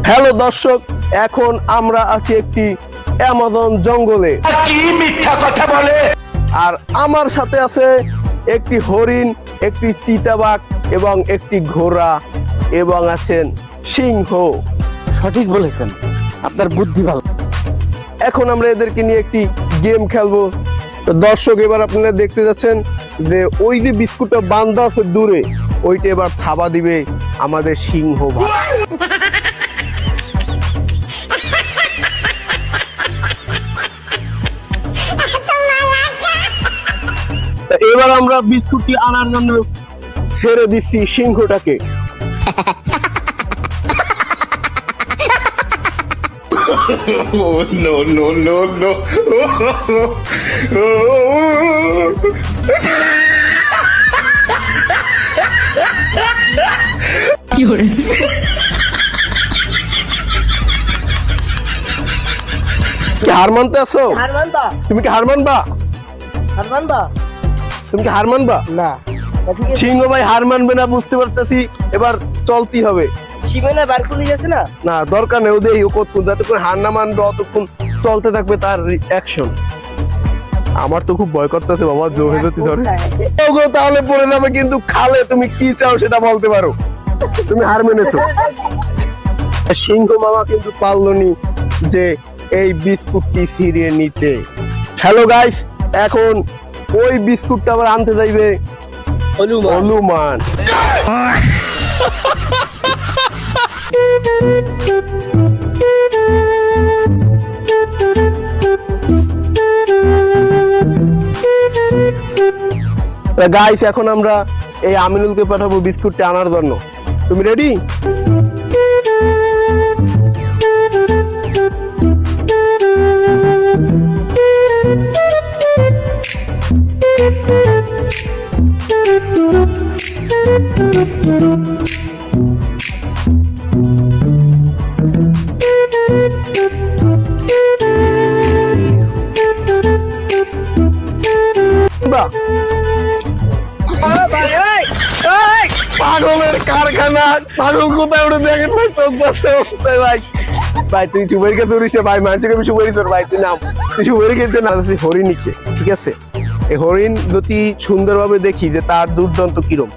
Hello দর্শক, এখন আমরা আছি একটি অ্যামাজন জঙ্গলে। কি মিথ্যা কথা বলে। আর আমার সাথে আছে একটি হরিণ, একটি চিতাবাঘ এবং একটি ঘোড়া এবং আছেন সিংহ। সঠিক বলেছেন, আপনার বুদ্ধি ভালো। এখন আমরা এদেরকে নিয়ে একটি গেম খেলবো। তো দর্শক, এবার আপনারা দেখতে যাচ্ছেন যে ওই যে বিস্কুটটা বান্ধা আছে দূরে, ওইটা এবার থাবা দিবে আমাদের সিংহ ভাই। এবার আমরা বিস্কুটটি আনার জন্য ছেড়ে দিচ্ছি সিংহটাকে। Oh, no, no, no, no. কি হার মানতে আছো? তুমি কি হার মানবা? তুমি কি হার মানবা? না, সিংহ ভাই হার মানবে না বুঝতে পারতেছি, এবার চলতেই হবে। সীমানা বার করে গেছে না। না দরকার নেই, ওদের কতক্ষণ যতক্ষণ হার না মানবে অতক্ষণ চলতে থাকবে তার অ্যাকশন। আমার তো খুব ভয় করতেছে বাবা, জোরে যদি ধরে ওগো তাহলে পড়ে যাবে কিন্তু। খালে তুমি কি চাও সেটা বলতে পারো। তুমি হার মেনেছো। সিংহ মামা কিন্তু পারলনি যে এই বিস্কুটটি ছিঁড়িয়ে নিতে। হ্যালো গাইস, এখন ওই বিস্কুটটা আবার আনতে যাইবে হনুমান। গাইস, এখন আমরা এই আমিনুলকে পাঠাবো বিস্কুটটা আনার জন্য। তুমি রেডি? পাগলের কারখানা, পাগল কোথায় উঠে দেখেন ভাই, চোখ বসে অবস্থায় ভাই। ভাই তুই সুপারি খেতে উড়িস না ভাই, মানুষকে আমি সুপারি তোর ভাই, তুই নাম, তুই সুপারি খেতে না হরিণীকে, ঠিক আছে? এই হরিণ যদি সুন্দরভাবে দেখি যে তার দুর্দান্ত কিরম,